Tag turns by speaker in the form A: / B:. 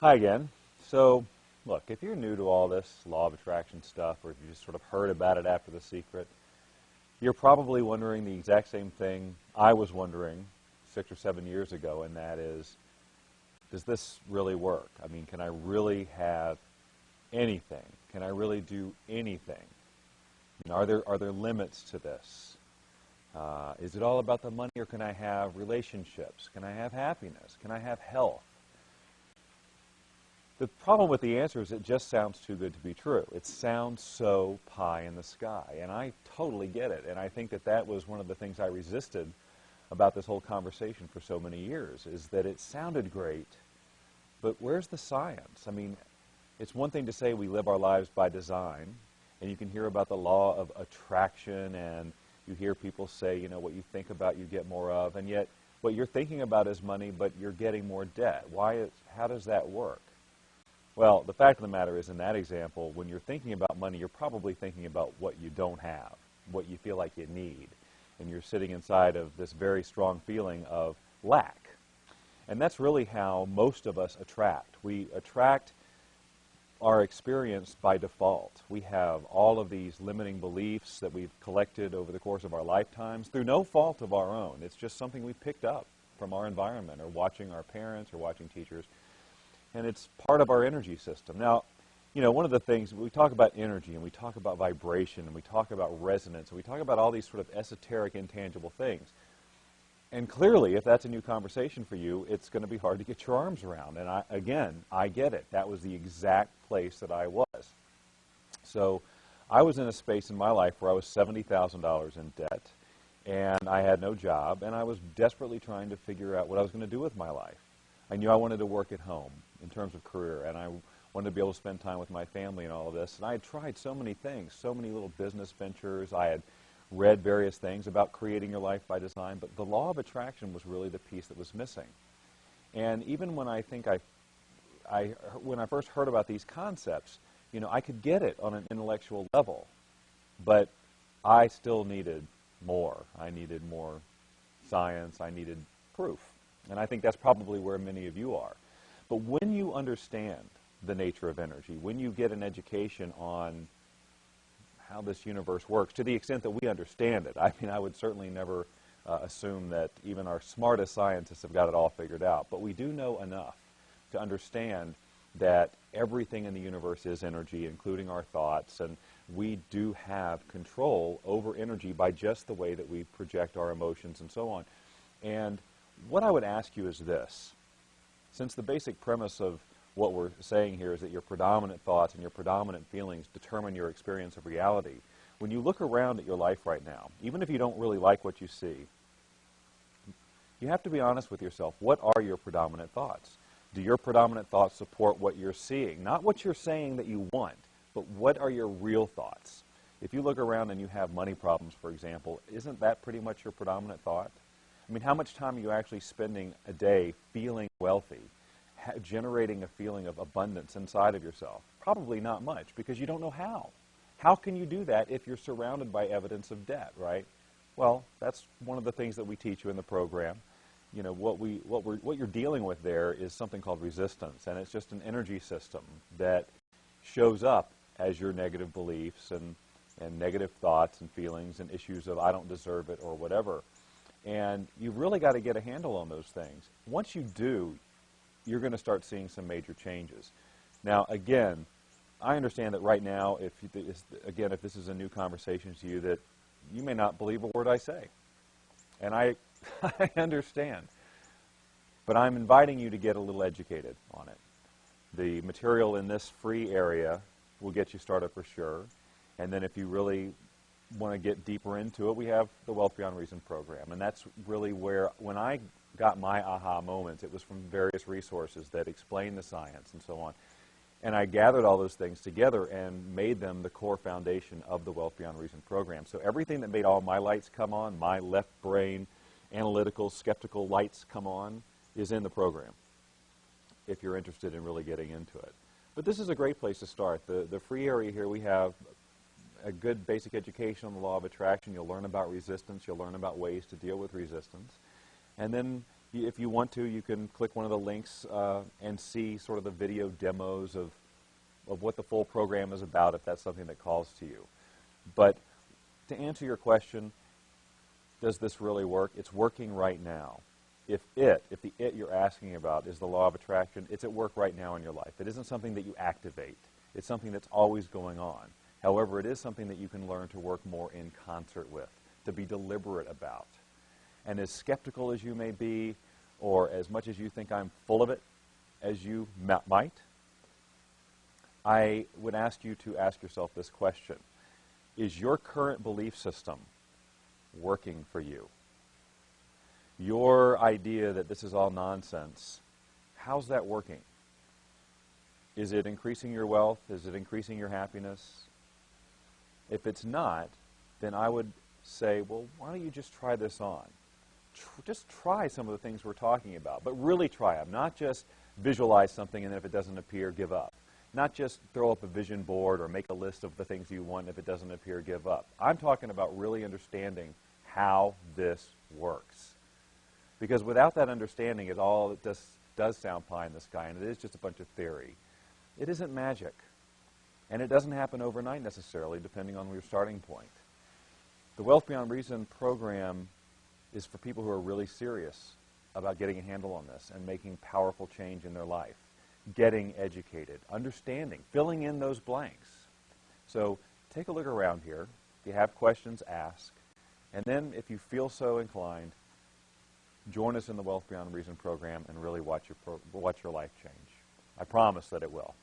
A: Hi again. So, look, if you're new to all this law of attraction stuff, or if you just sort of heard about it after The Secret, you're probably wondering the exact same thing I was wondering 6 or 7 years ago, and that is, does this really work? I mean, can I really have anything? Can I really do anything? You know, are there limits to this? Is it all about the money, or can I have relationships? Can I have happiness? Can I have health? The problem with the answer is it just sounds too good to be true. It sounds so pie in the sky, and I totally get it. And I think that that was one of the things I resisted about this whole conversation for so many years, is that it sounded great, but where's the science? I mean, it's one thing to say we live our lives by design, and you can hear about the law of attraction, and you hear people say, you know, what you think about you get more of, and yet what you're thinking about is money, but you're getting more debt. How does that work? Well, the fact of the matter is, in that example, when you're thinking about money, you're probably thinking about what you don't have, what you feel like you need. And you're sitting inside of this very strong feeling of lack. And that's really how most of us attract. We attract our experience by default. We have all of these limiting beliefs that we've collected over the course of our lifetimes through no fault of our own. It's just something we picked up from our environment, or watching our parents, or watching teachers. And it's part of our energy system. Now, you know, one of the things, we talk about energy, and we talk about vibration, and we talk about resonance, and we talk about all these sort of esoteric, intangible things. And clearly, if that's a new conversation for you, it's going to be hard to get your arms around. And I get it. That was the exact place that I was. So I was in a space in my life where I was $70,000 in debt, and I had no job, and I was desperately trying to figure out what I was going to do with my life. I knew I wanted to work at home in terms of career, and I wanted to be able to spend time with my family and all of this. And I had tried so many things, so many little business ventures. I had read various things about creating your life by design, but the law of attraction was really the piece that was missing. And even when when I first heard about these concepts, you know, I could get it on an intellectual level, but I still needed more. I needed more science. I needed proof. And I think that's probably where many of you are. But when you understand the nature of energy, when you get an education on how this universe works, to the extent that we understand it, I mean, I would certainly never assume that even our smartest scientists have got it all figured out, but we do know enough to understand that everything in the universe is energy, including our thoughts, and we do have control over energy by just the way that we project our emotions and so on. And what I would ask you is this. Since the basic premise of what we're saying here is that your predominant thoughts and your predominant feelings determine your experience of reality, when you look around at your life right now, even if you don't really like what you see, you have to be honest with yourself. What are your predominant thoughts? Do your predominant thoughts support what you're seeing? Not what you're saying that you want, but what are your real thoughts? If you look around and you have money problems, for example, isn't that pretty much your predominant thought? I mean, how much time are you actually spending a day feeling wealthy, generating a feeling of abundance inside of yourself? Probably not much, because you don't know how. How can you do that if you're surrounded by evidence of debt, right? Well, that's one of the things that we teach you in the program. You know, what you're dealing with there is something called resistance, and it's just an energy system that shows up as your negative beliefs and negative thoughts and feelings and issues of I don't deserve it or whatever. And you've really got to get a handle on those things. Once you do, you're going to start seeing some major changes. Now, again, I understand that right now, if this is a new conversation to you, that you may not believe a word I say. And I understand. But I'm inviting you to get a little educated on it. The material in this free area will get you started for sure. And then if you really want to get deeper into it, we have the Wealth Beyond Reason program. And that's really where, when I got my aha moments, it was from various resources that explain the science and so on. And I gathered all those things together and made them the core foundation of the Wealth Beyond Reason program. So everything that made all my lights come on, my left brain, analytical, skeptical lights come on, is in the program, if you're interested in really getting into it. But this is a great place to start. The free area here, we have a good basic education on the law of attraction. You'll learn about resistance. You'll learn about ways to deal with resistance. And then If you want to, you can click one of the links and see sort of the video demos of what the full program is about, if that's something that calls to you. But to answer your question, does this really work? It's working right now. If the it you're asking about is the law of attraction, it's at work right now in your life. It isn't something that you activate. It's something that's always going on. However, it is something that you can learn to work more in concert with, to be deliberate about. And as skeptical as you may be, or as much as you think I'm full of it as you might, I would ask you to ask yourself this question. Is your current belief system working for you? Your idea that this is all nonsense, how's that working? Is it increasing your wealth? Is it increasing your happiness? If it's not, then I would say, well, why don't you just try this on? Just try some of the things we're talking about, but really try them. Not just visualize something and then if it doesn't appear, give up. Not just throw up a vision board or make a list of the things you want. If it doesn't appear, give up. I'm talking about really understanding how this works. Because without that understanding, it does sound pie in the sky, and it is just a bunch of theory. It isn't magic. And it doesn't happen overnight necessarily, depending on your starting point. The Wealth Beyond Reason program is for people who are really serious about getting a handle on this and making powerful change in their life. Getting educated, understanding, filling in those blanks. So take a look around here. If you have questions, ask. And then if you feel so inclined, join us in the Wealth Beyond Reason program and really watch your life change. I promise that it will.